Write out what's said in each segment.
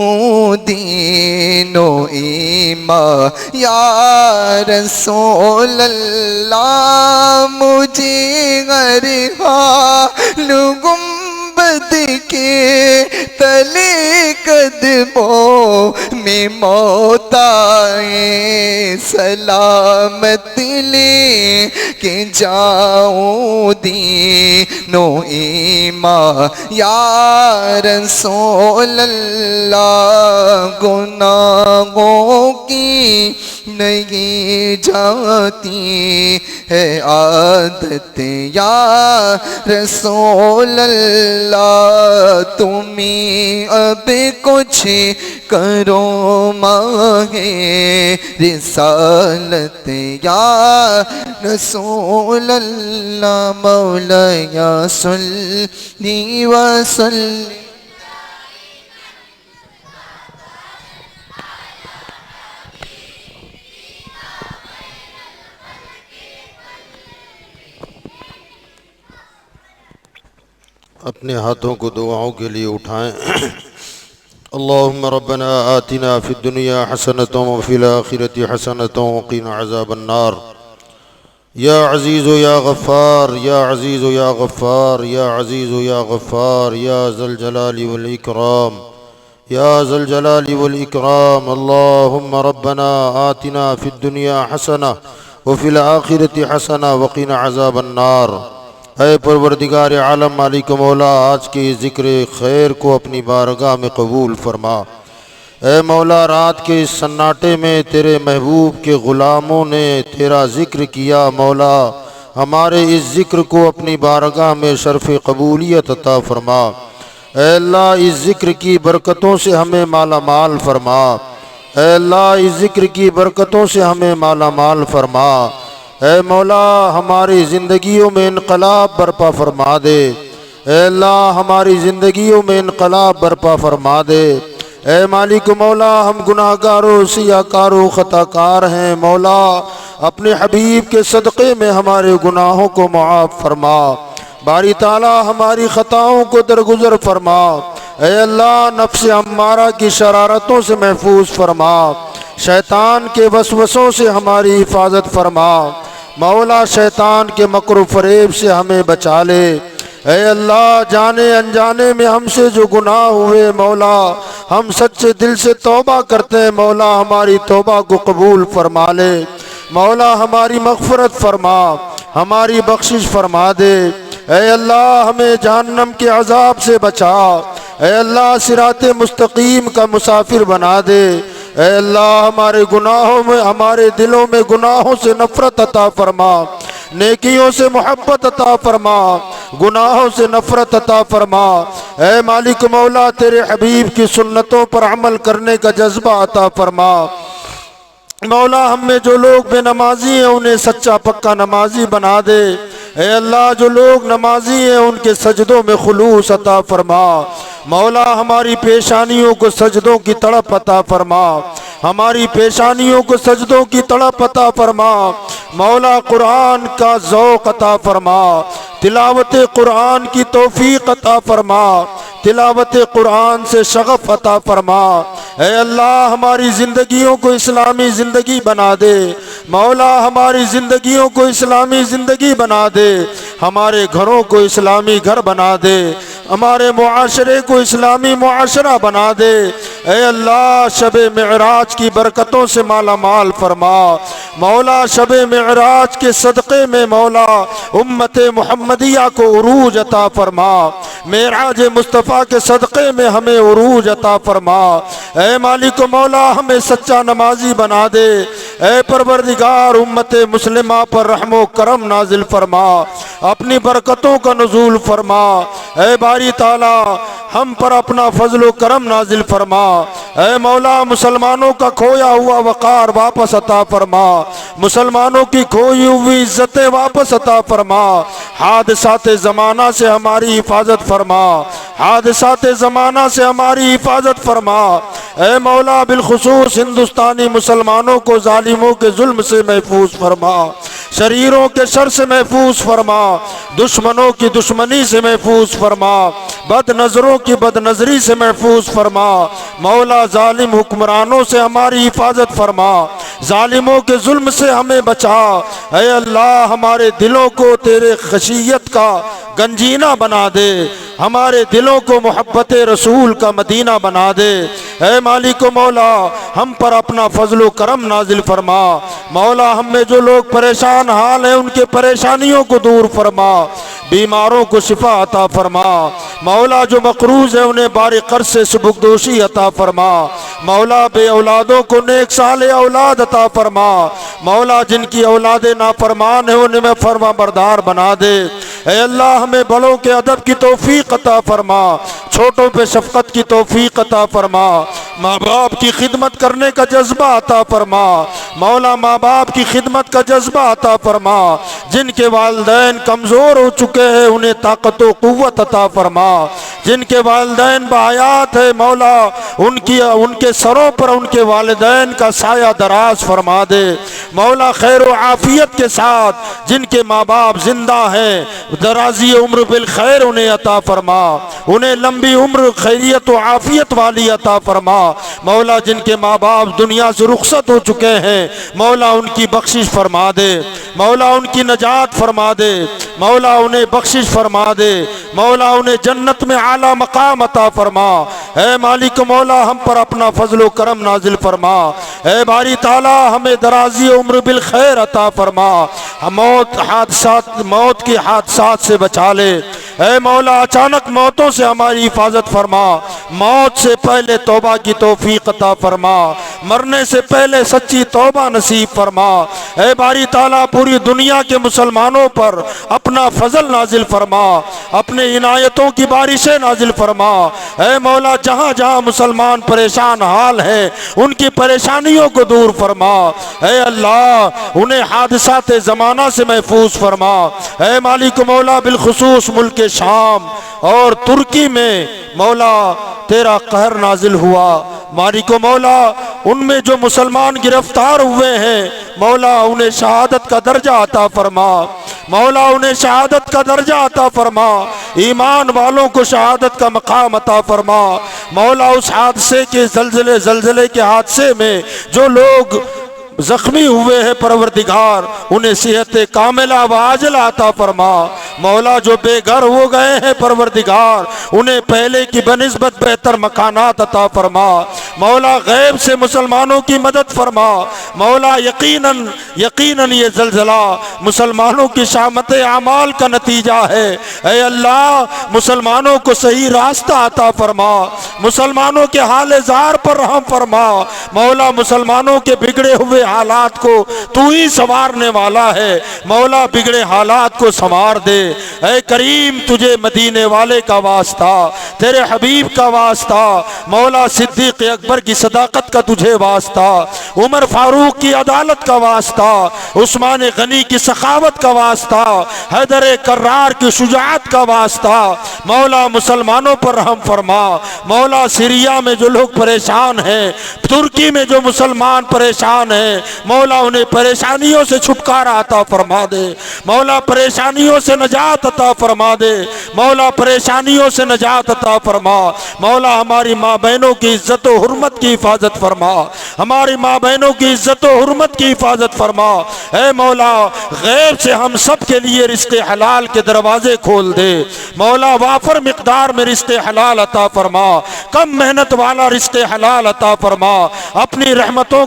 हूँ दीनो ईमान या रसूल अल्लाह मुझे हर हाल गुंबद के तले कदमों में मौत आए सलामत ले के जाऊं दीनो ईमान या रसूल अल्लाह गुनाहों की नहीं जाती है आदत या रसूल अल्लाह तुम्ही अब कुछ करो मांगे रिसालत या रसूल अल्लाह मौला या सल्ली व सल्लिम। अपने हाथों को दुआओं के लिए उठाएं। अल्लाहुम्मा रब्बना आतिना फिद दुनिया हसनतन व फिल आखिरति हसनतन व क़िना अज़ाबन्नार। या अज़ीज़ो या गफ़्फ़ार या अज़ीज़ो या गफ़्फ़ार या अज़ीज़ो या गफ़्फ़ार या ज़ल जलाली वल इकराम या ज़ल जलाली वल इकराम। अल्लाहुम्मा रब्बना आतिना फिद दुनिया हसना व फिल आखिरति हसना व क़िना अज़ाबन्नार। ऐ परवरदिगार आलम मालिक मौला, आज के ज़िक्र खैर को अपनी बारगाह में कबूल फरमा। ऐ मौला, रात के इस सन्नाटे में तेरे महबूब के ग़ुलामों ने तेरा ज़िक्र किया। मौला, हमारे इस ज़िक्र को अपनी बारगाह में शर्फ़ कबूलियत अता फरमा। ऐ अल्लाह, इस ज़िक्र की बरकतों से हमें माला माल फरमा। ऐ अल्लाह, इस ज़िक्र की बरकतों से हमें माला माल फरमा। ऐ मौला, हमारी ज़िंदगियों में इनकलाब बर्पा फरमा दे। ऐ अल्लाह, हमारी ज़िंदगियों में इनकलाब बर्पा फरमा दे। ऐ मालिक मौला, हम गुनाहगारों सियाकारों ख़ताकार हैं। मौला, अपने हबीब के सदक़े में हमारे गुनाहों को मुआफ़ फरमा। बारी ताला, हमारी ख़ताओं को दरगुज़र फरमा। ऐ अल्लाह, नफ्स अम्मारा की शरारतों से महफूज फरमा। शैतान के वसवसों से हमारी हिफाजत फरमा। मौला, शैतान के मकर फरेब से हमें बचा ले। ऐ अल्लाह, जाने अनजाने में हमसे जो गुनाह हुए मौला, हम सच्चे दिल से तौबा करते हैं। मौला, हमारी तौबा को कबूल फरमा ले। मौला, हमारी मग़फ़िरत फरमा, हमारी बख्शिश फरमा दे। ऐ अल्लाह, हमें जहन्नम के अज़ाब से बचा। ऐ अल्लाह, सिराते मुस्तकीम का मुसाफिर बना दे। ऐ अल्लाह, हमारे गुनाहों में, हमारे दिलों में गुनाहों से नफ़रत अता फरमा, नेकियों से मोहब्बत अता फरमा, गुनाहों से नफ़रत अता फरमा। ऐ मालिक मौला, तेरे हबीब की सुन्नतों पर अमल करने का जज्बा अता फरमा। मौला, हम में जो लोग बेनमाजी हैं उन्हें सच्चा पक्का नमाजी बना दे। ऐ अल्लाह, जो लोग नमाजी हैं उनके सजदों में खुलूस अता फरमा। मौला, हमारी पेशानियों को सजदों की तड़प अता फरमा। हमारी पेशानियों को सजदों की तड़प अता फरमा। मौला, कुरान का ज़ौक़ अता फरमा। तिलावत कुरान की तौफीक अता फरमा। तिलावत कुरान से शगफ अता फरमा। ऐ अल्लाह, हमारी ज़िंदगियों को इस्लामी ज़िंदगी बना दे। मौला, हमारी ज़िंदगियों को इस्लामी ज़िंदगी बना दे। हमारे घरों को इस्लामी घर बना दे। हमारे मुआशरे को इस्लामी मुआशरा बना दे। ऐ अल्लाह, शब-ए मिअराज की बरकतों से माला माल फरमा। मौला, शब-ए मिअराज के सदक़े में मौला उम्मत मुहम्मदिया को उरूज अता फरमा। मेराज मुस्तफ़ा के सदक़े में हमें उरूज अता फरमा। ऐ मालिक मौला, हमें सच्चा नमाजी बना दे। ऐ परवरदिगार, उम्मत मुस्लिमा पर रहमो करम नाजिल फरमा, अपनी बरकतों का नुज़ूल फरमा। ऐ बारी ताला, हम पर अपना फजलो करम नाजिल फरमा। ऐ मौला, मुसलमानों का खोया हुआ वक़ार वापस अता फरमा। मुसलमानों की खोई हुई इज्जतें वापस अता फरमा। हादसाते ज़माना से हमारी हिफाजत फरमा। हादसाते ज़माना से हमारी हिफाजत फरमा। ऐ मौला, बिलखुसूस हिंदुस्तानी मुसलमानों को जालिमों के जुल्म से महफूज फरमा। शरीरों के शर से महफूज फरमा। दुश्मनों की दुश्मनी से महफूज फरमा। बद नज़रों की बदनज़री से महफूज फरमा। मौला जालिम हुक्मरानों से हमारी हिफाजत फरमा, जालिमों के जुल्म से हमें बचा। ऐ अल्लाह हमारे दिलों को तेरे खशियत का गंजीना बना दे, हमारे दिलों को मोहब्बत रसूल का मदीना बना दे। ऐ मालिक मौला हम पर अपना फजलो करम नाजिल फरमा। मौला हम में जो लोग परेशान हाल हैं उनके परेशानियों को दूर फरमा, बीमारों को शिफा अता फरमा। मौला जो मकरूज है उन्हें बारी कर्ज से सुबुकदोशी अता फरमा। मौला बे औलादों को नेक साले औलाद अता फरमा। मौला जिनकी औलादे नाफरमान है उन्हें में फरमा बरदार बना दे। ऐ अल्लाह हमें बड़ों के अदब की तौफीक अता फरमा, छोटों पे शफकत की तौफीक अता फरमा। माँ बाप की खिदमत करने का जज्बा अता फरमा। मौला माँ बाप की खिदमत का जज्बा अता फरमा। जिनके वालिदैन कमज़ोर हो चुके हैं उन्हें ताकत व क़ुव्वत अता फरमा। जिनके वालिदैन बाहयात है मौला उनके सरों पर उनके वालिदैन का साया दराज फरमा दे। मौला खैर व आफियत के साथ जिनके माँ बाप जिंदा हैं दराजी उम्र बिल खैर उन्हें अता फरमा, उन्हें लंबी उम्र खैरियत व आफियत वाली अता फरमा। मौला जिनके माँ बाप दुनिया से रुखसत हो चुके हैं मौला उनकी बख्शिश फरमा दे, मौला उनकी नजात फरमा दे, मौला उन्हें बख्शिश फरमा दे, मौला उन्हें जन्नत में आला मकाम अता फरमा। ऐ मालिक मौला हम पर अपना फजलो करम नाजिल फरमा। ऐ बारी ताला हमें दराजी उम्र बिल खैर अता फरमा, मौत के हादसात से बचा ले। ऐ मौला अचानक मौतों से हमारी हिफाजत फरमा, मौत से पहले तौबा की तौफीक अता फरमा, मरने से पहले सच्ची तौबा नसीब फरमा। ऐ बारी ताला पूरी दुनिया के मुसलमानों पर अपना फजल नाजिल फरमा, अपने इनायतों की बारिशें नाजिल फरमा। ऐ मौला जहाँ जहाँ मुसलमान परेशान हाल हैं उनकी परेशानियों को दूर फरमा। ऐ अल्लाह उन्हें हादसात ज़माना से महफूज फरमा। ऐ मालिक मौला बिलखुसूस मुल्क शाम और तुर्की में मौला तेरा कहर नाजिल हुआ। मालिक मौला उनमें जो मुसलमान गिरफ्तार हुए हैं मौला उन्हें शहादत का दर्जा अता फरमा, मौला उन्हें शहादत का दर्जा अता फरमा, ईमान वालों को शहादत का मकाम अता फरमा। मौला उस हादसे के जलजले के हादसे में जो लोग जख्मी हुए हैं परवरदिगार उन्हें सेहत कामिला व आजिला अता फरमा। मौला जो बेघर हो गए हैं परवरदिगार उन्हें पहले की बनिस्बत बेहतर मकानात अता फरमा। मौला गैब से मुसलमानों की मदद फरमा। मौला यकीनन ये जलजला मुसलमानों की शामत आमाल का नतीजा है। ऐ अल्लाह मुसलमानों को सही रास्ता अता फरमा, मुसलमानों के हाल जार पर रहम फरमा। मौला मुसलमानों के बिगड़े हुए हालात को तू ही संवारने वाला है। मौला बिगड़े हालात को संवार दे। ऐ करीम तुझे मदीने वाले का वास्ता, तेरे हबीब का वास्ता, मौला सिद्दीक अकबर की सदाकत का तुझे वास्ता, उमर फारूक की अदालत का वास्ता, उस्मान गनी की सखावत का वास्ता, हैदर कर्रार की शुजाअत का वास्ता। मौला मुसलमानों पर रहम फरमा। मौला सीरिया में जो लोग परेशान हैं, तुर्की में जो मुसलमान परेशान हैं मौला उन्हें परेशानियों से छुटकारा अता फरमा दे। मौला परेशानियों से नजात अता फरमा दे। मौला परेशानियों से नजात अता फरमा। मौला हमारी माँ बहनों की इज्जत व हुर्मत की हिफाजत फरमा, हमारी माँ बहनों की इज्जत व हुर्मत की हिफाजत फरमा। ऐ मौला गैब से हम सब के लिए रिश्ते हलाल के दरवाजे खोल दे। मौला वाफर मिकदार में रिश्ते हलाल अता फरमा, कम मेहनत वाला रिश्ते हलाल अता फरमा। अपनी रहमतों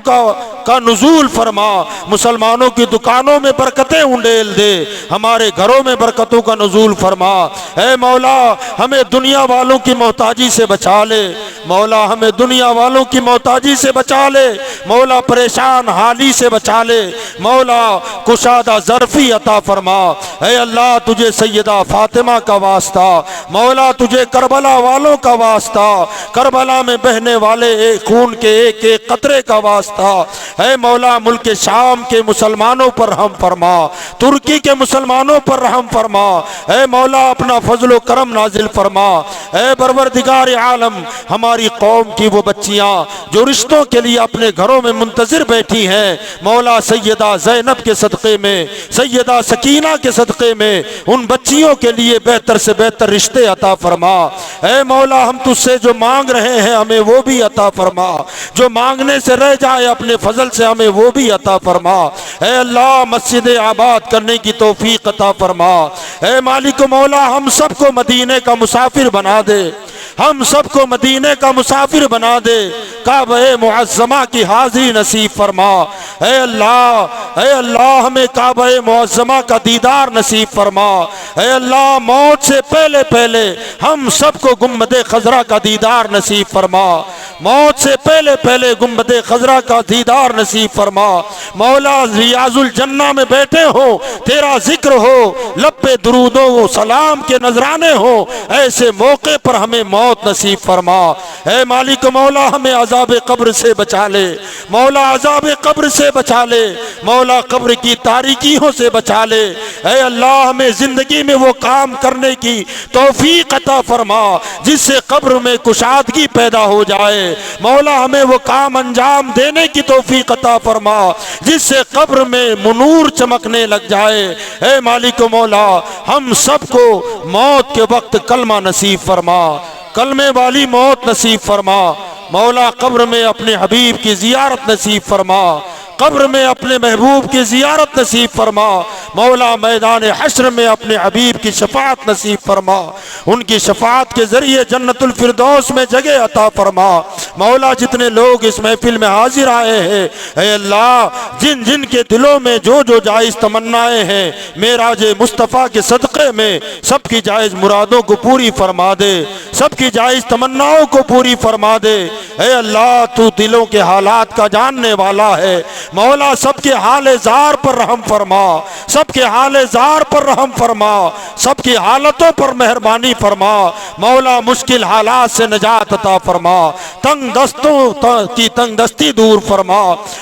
का नुज़ूल फरमा। मुसलमानों की दुकानों में बरकतें उंडेल दे, हमारे घरों में बरकतों का नुज़ूल फरमा। ऐ मौला हमें दुनिया वालों की मोहताजी से बचा ले। मौला हमें दुनिया वालों की मोहताजी से बचा ले। मौला परेशान हाली से बचा ले। मौला कुशादा ज़र्फ़ी अता फरमा। ऐ अल्लाह तुझे सैयदा फातिमा का वास्ता, मौला तुझे करबला वालों का वास्ता, करबला में बहने वाले एक खून के एक एक कतरे का वास्ता। ऐ मौला मुल्क शाम के मुसलमानों पर रहम फरमा, तुर्की के मुसलमानों पर रहम फरमा। ऐ मौला अपना फजलो करम नाजिल फरमा। ऐ परवरदिगार आलम हमारी कौम की वो बच्चियां जो रिश्तों के लिए अपने घरों में मुंतजिर बैठी हैं, मौला सैयदा ज़ैनब के सदक़े में, सैयदा सकीना के सदक़े में उन बच्चियों के लिए बेहतर से बेहतर रिश्ते अता फरमा। ऐ मौला हम तुझसे जो मांग रहे हैं हमें वो भी अता फरमा, जो मांगने से रह जाए अपने फजल से हमें वो भी अता फरमा। ऐ अल्लाह मस्जिद आबाद करने की तौफीक अता फरमा। ऐ मालिक मौला हम सबको मदीने का मुसाफिर बना दे, हम सबको मदीने का मुसाफिर बना दे, काबे मुअज़्ज़मा की हाज़िरी नसीब फरमा। ऐ अल्लाह हमें काबे मुअज़्ज़मा का दीदार नसीब फरमा। ऐ अल्लाह मौत से पहले पहले हम सबको गुंबद खजरा का दीदार नसीब फरमा, मौत से पहले पहले गुंबद खजरा का दीदार नसीब फरमा। मौला रियाजुल जन्ना में बैठे हो, तेरा जिक्र हो, लब पे दुरूदो वो सलाम के नजराने हो, ऐसे मौके पर हमें मौत नसीब फरमा। ऐ मालिक मौला हमें अज़ाब कब्र से बचा ले, मौला अज़ाब कब्र से बचा ले, मौला कब्र की तारीकियों से बचा ले। ऐ अल्लाह हमें जिंदगी में वो काम करने की तौफीक अता फरमा जिससे कब्र में कुशादगी पैदा हो जाए। मौला हमें वो काम अंजाम देने की तौफीक अता फरमा जिससे कब्र में मुनूर चमकने लग जाए। ऐ मालिक मौला हम सबको मौत के वक्त कलमा नसीब फरमा, कलमे वाली मौत नसीब फरमा। मौला कब्र में अपने हबीब की जियारत नसीब फरमा, कब्र में अपने महबूब की जियारत नसीब फरमा। मौला मैदान हश्र में अपने हबीब की शफाअत नसीब फरमा, उनकी शफाअत के जरिए जन्नतुल फिरदौस में जगह अता फरमा। मौला जितने लोग इस महफिल में हाजिर आए हैं, ऐ अल्लाह जिन जिन के दिलों में जो जो जायज़ तमन्नाएं हैं, मेराज मुस्तफ़ा के सदक़े में सबकी जायज़ मुरादों को पूरी फरमा दे, सबकी जायज़ तमन्नाओं को पूरी फरमा दे। ऐ अल्लाह तू दिलों के हालात का जानने वाला है, मौला सबके हाल जार पर रहम फरमा, सबके हाल जार पर रहम फरमा, सबकी हालतों पर मेहरबानी फरमा। मौला मुश्किल हालात से निजात अता फरमा, तंग दस्तों की तंग दस्ती दूर फरमा,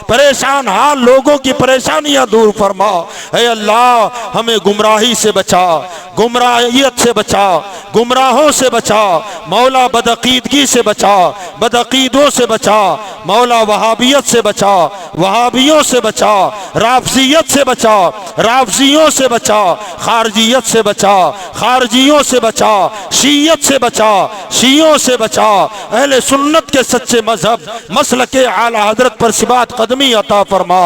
परेशान हाल लोगों की परेशानियां दूर फरमा। ऐ अल्लाह हमें गुमराही से बचा, गुमराहियत से बचा, गुमराहों से बचा। मौला बदअकीदगी से बचा, बदअकीदों से बचा। मौला वहाबियत से बचा, वहाबियों से बचा। राफजियत से बचा, राफजियों से बचा। खारजियत से बचा, खारजियों से बचा। शीयत से बचा, शीयों से बचा। अहले सुन्नत के सच्चे मजहब मसलके आला हजरत पर सिबात कदमी अता फरमा,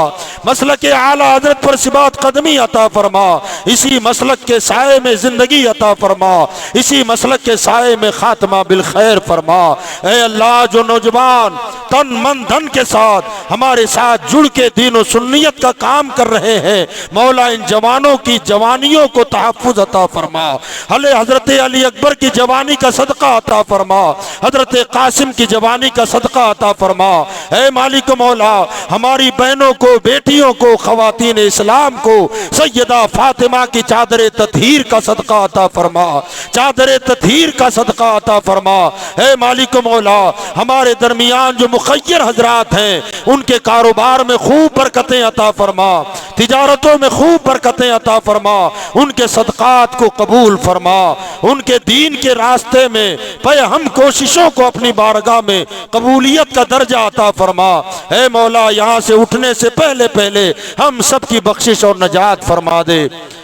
मसलके आला हजरत पर सिबात कदमी अता फरमा। इसी मसलक के साए में जिंदगी अता फरमा, इसी मसलक के साए में खात्मा बिल खैर फरमा। ऐ अल्लाह जो नौजवान तन मन धन के साथ हमारे साथ जुड़ के दीन और सुन्नियत का काम कर रहे हैं, मौला इन जवानों की जवानियों को तहफ़्फ़ुज़ अता फरमा। हले हजरत अली अकबर की जवानी का सदका अता फरमा, हजरत कासिम की जवानी का सदका अता फरमा। ऐ मालिक मौला हमारी बहनों को, बेटियों को, खवातीन इस्लाम को सैयदा फातिमा की चादर ततहीर का सदका अता फरमा, चादर ततहीर का सदका अता फरमा। ऐ मालिक मौला हमारे दरमियान जो मुखय्यर हजरात हैं उनके कारोबार में खूब बरकतें अता फरमा, तिजारतों में खूब बरकतें अता फरमा, उनके सदकात को कबूल फरमा, उनके दीन के रास्ते में पे हम कोशिशों को अपनी बारगाह में कबूलियत का दर्जा अता फरमा। ऐ मौला यहाँ से उठने से पहले पहले हम सब की बख्शिश और नजात फरमा दे।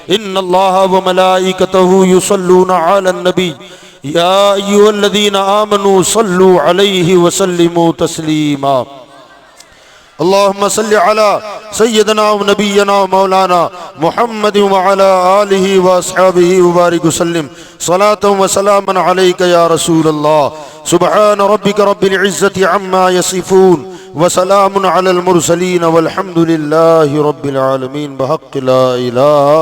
इन्नल्लाह व मलाइकतहु युसल्लूना अलन नबी या अय्युहल्लज़ीना आमनू सल्लू अलैहि व सल्लिमू तस्लीमा। अल्लाहुम्मा सल्लि अला सय्यदना व नबियना व मौलाना मुहम्मद व अला आलिहि व अस्हाबिहि व बारिक वसल्लिम सलातन व सलामन अलैका या रसूल अल्लाह। सुब्हान रब्बिका रब्बिल इज्जति अम्मा यसिफून व सलामुन अलल मुरसलीन वल्हम्दुलिल्लाहि रब्बिल आलमीन। बहक़्क़ि ला इलाहा